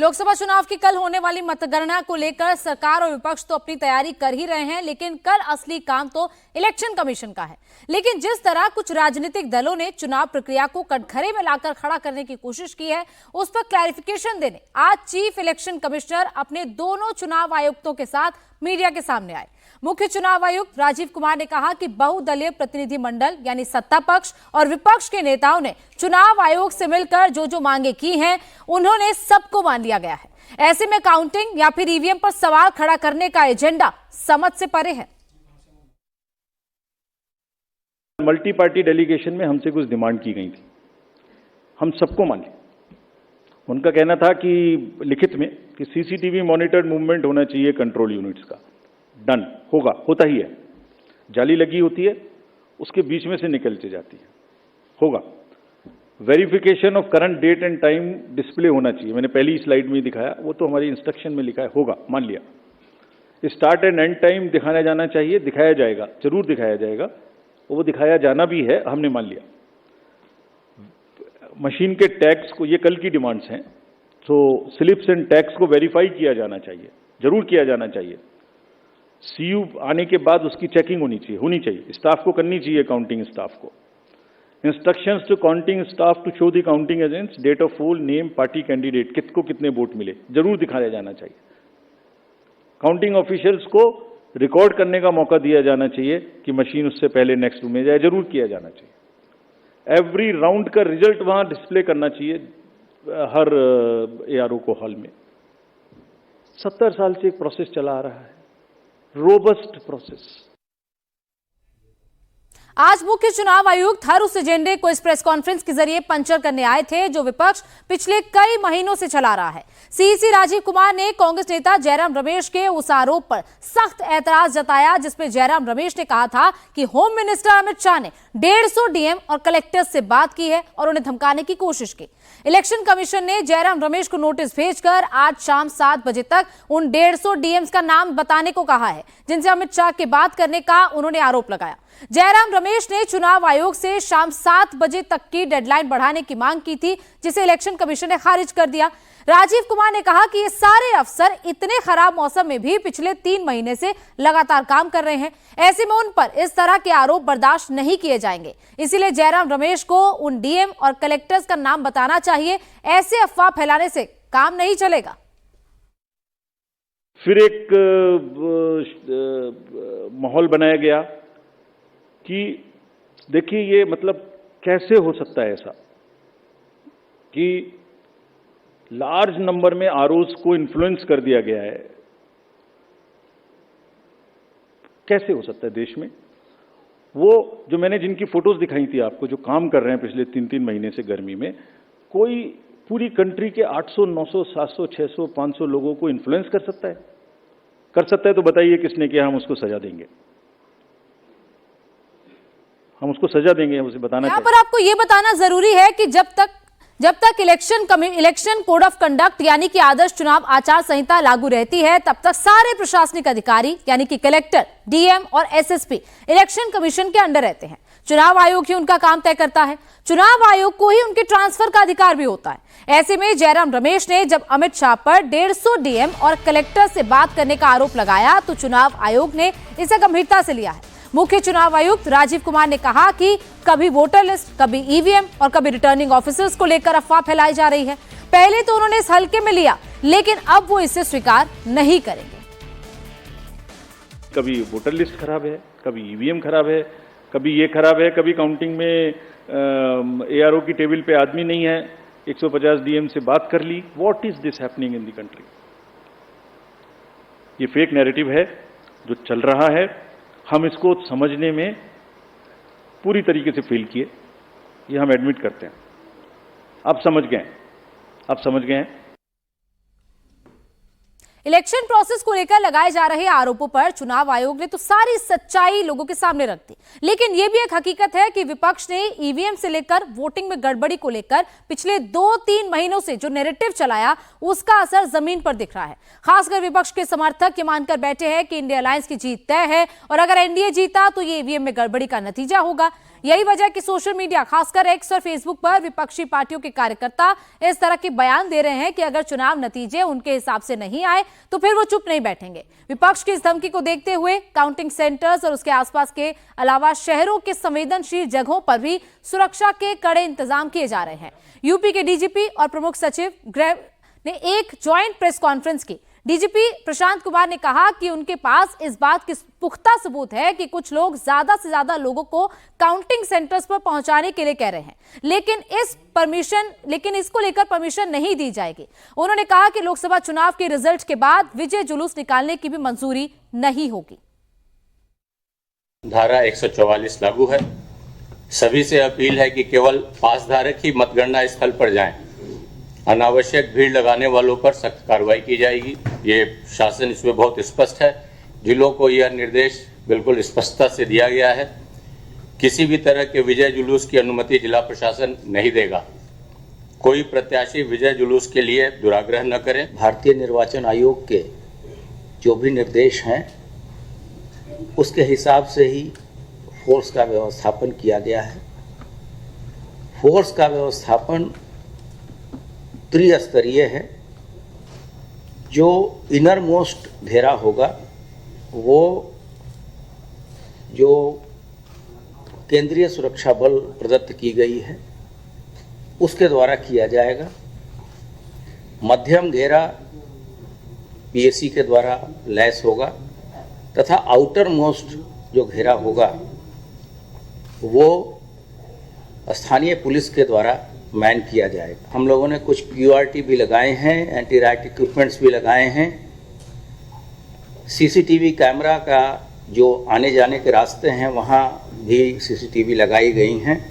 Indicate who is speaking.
Speaker 1: लोकसभा चुनाव की कल होने वाली मतगणना को लेकर सरकार और विपक्ष तो अपनी तैयारी कर ही रहे हैं, लेकिन कल असली काम तो इलेक्शन कमीशन का है। लेकिन जिस तरह कुछ राजनीतिक दलों ने चुनाव प्रक्रिया को कटघरे में लाकर खड़ा करने की कोशिश की है, उस पर क्लैरिफिकेशन देने आज चीफ इलेक्शन कमिश्नर अपने दोनों चुनाव आयुक्तों के साथ मीडिया के सामने आए। मुख्य चुनाव आयुक्त राजीव कुमार ने कहा कि बहुदलीय प्रतिनिधि मंडल यानी सत्ता पक्ष और विपक्ष के नेताओं ने चुनाव आयोग से मिलकर जो जो मांगे की हैं, उन्होंने सबको मान लिया गया है। ऐसे में काउंटिंग या फिर ईवीएम पर सवाल खड़ा करने का एजेंडा समझ से परे है।
Speaker 2: मल्टी पार्टी डेलीगेशन में हमसे कुछ डिमांड की गई थी, हम सबको मान लिया। उनका कहना था कि लिखित में कि सीसीटीवी मॉनिटर्ड मूवमेंट होना चाहिए कंट्रोल यूनिट्स का। डन होगा, होता ही है। जाली लगी होती है, उसके बीच में से निकलती जाती है, होगा। Verification of current date and time display होना चाहिए, मैंने पहली स्लाइड में ही दिखाया, वो तो हमारी इंस्ट्रक्शन में लिखा है, होगा, मान लिया। स्टार्ट एंड एंड टाइम दिखाया जाना चाहिए, दिखाया जाएगा, जरूर दिखाया जाएगा, वो दिखाया जाना भी है, हमने मान लिया। मशीन के टैग्स को, ये कल की डिमांड्स हैं, तो स्लिप्स एंड टैग्स को वेरीफाई किया जाना चाहिए, जरूर किया जाना चाहिए। सीयू आने के बाद उसकी चेकिंग होनी चाहिए, स्टाफ को करनी चाहिए, काउंटिंग स्टाफ को। Instructions to counting staff to show the counting agents date of poll, name, party candidate, किसको कितने वोट मिले, जरूर दिखाया जाना चाहिए। काउंटिंग ऑफिशियल्स को रिकॉर्ड करने का मौका दिया जाना चाहिए कि मशीन उससे पहले नेक्स्ट रूम में जाए, जरूर किया जाना चाहिए। एवरी राउंड का रिजल्ट वहां डिस्प्ले करना चाहिए हर एआरओ को हॉल में। 70 साल से एक प्रोसेस चला आ रहा है, रोबस्ट प्रोसेस।
Speaker 1: आज मुख्य चुनाव आयुक्त हर उस एजेंडे को इस प्रेस कॉन्फ्रेंस के जरिए पंचर करने आए थे जो विपक्ष पिछले कई महीनों से चला रहा है। सीईसी राजीव कुमार ने कांग्रेस नेता जयराम रमेश के उस आरोप पर सख्त ऐतराज जताया जिसमें जयराम रमेश ने कहा था कि होम मिनिस्टर अमित शाह ने 150 डीएम और कलेक्टर्स से बात की है और उन्हें धमकाने की कोशिश की। इलेक्शन कमीशन ने जयराम रमेश को नोटिस भेजकर आज शाम 7 बजे तक उन 150 डीएम्स का नाम बताने को कहा है जिनसे अमित शाह के बात करने का उन्होंने आरोप लगाया। जयराम रमेश ने चुनाव आयोग से शाम 7 बजे तक की डेडलाइन बढ़ाने की मांग की थी, जिसे इलेक्शन कमीशन ने खारिज कर दिया। राजीव कुमार ने कहा कि ये सारे अफसर इतने खराब मौसम में भी पिछले 3 महीने से लगातार काम कर रहे हैं, ऐसे में उन पर इस तरह के आरोप बर्दाश्त नहीं किए जाएंगे। इसीलिए जयराम रमेश को उन डीएम और कलेक्टर्स का नाम बताना चाहिए, ऐसे अफवाह फैलाने से काम नहीं चलेगा।
Speaker 2: फिर एक माहौल बनाया गया कि देखिए ये मतलब कैसे हो सकता है ऐसा कि लार्ज नंबर में आरओज को इन्फ्लुएंस कर दिया गया है, कैसे हो सकता है देश में। वो जो मैंने जिनकी फोटोज दिखाई थी आपको, जो काम कर रहे हैं पिछले 3-3 महीने से गर्मी में, कोई पूरी कंट्री के 800, 900, 700, 600, 500 लोगों को इन्फ्लुएंस कर सकता है? कर सकता है तो बताइए किसने किया, हम उसको सजा देंगे, हम उसको सजा देंगे, हम उसे बताना चाहिए।
Speaker 1: यहाँ पर आपको यह बताना जरूरी है कि जब तक इलेक्शन कोड ऑफ कंडक्ट यानी कि आदर्श चुनाव आचार संहिता लागू रहती है, तब तक सारे प्रशासनिक अधिकारी यानी कि कलेक्टर, डीएम और एसएसपी इलेक्शन कमीशन के अंडर रहते हैं। चुनाव आयोग ही उनका काम तय करता है, चुनाव आयोग को ही उनके ट्रांसफर का अधिकार भी होता है। ऐसे में जयराम रमेश ने जब अमित शाह पर 150 डीएम और कलेक्टर से बात करने का आरोप लगाया तो चुनाव आयोग ने इसे गंभीरता से लिया है। मुख्य चुनाव आयुक्त राजीव कुमार ने कहा कि कभी वोटर लिस्ट, कभी ईवीएम और कभी रिटर्निंग ऑफिसर्स को लेकर अफवाह फैलाई जा रही है। पहले तो उन्होंने इस हल्के में लिया, लेकिन अब वो इसे स्वीकार नहीं करेंगे।
Speaker 2: कभी वोटर लिस्ट खराब है, कभी ईवीएम खराब है, कभी ये खराब है, कभी काउंटिंग में एआरओ की टेबल पे आदमी नहीं है, 150 डीएम से बात कर ली। What is this happening in the country? ये फेक नैरेटिव है जो चल रहा है। हम इसको समझने में पूरी तरीके से फेल किए, ये हम एडमिट करते हैं। आप समझ गए हैं।
Speaker 1: इलेक्शन प्रोसेस को लेकर लगाए जा रहे आरोपों पर चुनाव आयोग ने तो सारी सच्चाई लोगों के सामने रख दी, लेकिन यह भी एक हकीकत है कि विपक्ष ने ईवीएम से लेकर वोटिंग में गड़बड़ी को लेकर पिछले 2-3 महीनों से जो नैरेटिव चलाया, उसका असर जमीन पर दिख रहा है। खासकर विपक्ष के समर्थक ये मानकर बैठे हैं कि इंडिया अलायंस की जीत तय है और अगर एनडीए जीता तो ये ईवीएम में गड़बड़ी का नतीजा होगा। यही वजह कि सोशल मीडिया खासकर एक्स और फेसबुक पर विपक्षी पार्टियों के कार्यकर्ता इस तरह के बयान दे रहे हैं कि अगर चुनाव नतीजे उनके हिसाब से नहीं आए तो फिर वो चुप नहीं बैठेंगे। विपक्ष की इस धमकी को देखते हुए काउंटिंग सेंटर्स और उसके आसपास के अलावा शहरों के संवेदनशील जगहों पर भी सुरक्षा के कड़े इंतजाम किए जा रहे हैं। यूपी के डीजीपी और प्रमुख सचिव गृह ने एक ज्वाइंट प्रेस कॉन्फ्रेंस की। डीजीपी प्रशांत कुमार ने कहा कि उनके पास इस बात की पुख्ता सबूत है कि कुछ लोग ज्यादा से ज्यादा लोगों को काउंटिंग सेंटर्स पर पहुंचाने के लिए कह रहे हैं, लेकिन इसको लेकर परमिशन नहीं दी जाएगी। उन्होंने कहा कि लोकसभा चुनाव के रिजल्ट के बाद विजय जुलूस निकालने की भी मंजूरी नहीं होगी।
Speaker 3: धारा 144 लागू है। सभी से अपील है कि केवल पासधारक ही मतगणना स्थल पर जाएं। अनावश्यक भीड़ लगाने वालों पर सख्त कार्रवाई की जाएगी। ये शासन इसमें बहुत स्पष्ट है। जिलों को यह निर्देश बिल्कुल स्पष्टता से दिया गया है। किसी भी तरह के विजय जुलूस की अनुमति जिला प्रशासन नहीं देगा। कोई प्रत्याशी विजय जुलूस के लिए दुराग्रह न करे।
Speaker 4: भारतीय निर्वाचन आयोग के जो भी निर्देश हैं उसके हिसाब से ही फोर्स का व्यवस्थापन किया गया है। फोर्स का व्यवस्थापन त्रिस्तरीय है। जो इनर मोस्ट घेरा होगा वो जो केंद्रीय सुरक्षा बल प्रदत्त की गई है उसके द्वारा किया जाएगा। मध्यम घेरा पीएसी के द्वारा लैस होगा तथा आउटर मोस्ट जो घेरा होगा वो स्थानीय पुलिस के द्वारा मैन किया जाएगा। हम लोगों ने कुछ क्यूआरटी भी लगाए हैं, एंटी राइट इक्विपमेंट्स भी लगाए हैं। सीसीटीवी कैमरा का जो आने जाने के रास्ते हैं वहाँ भी सीसीटीवी लगाई गई हैं।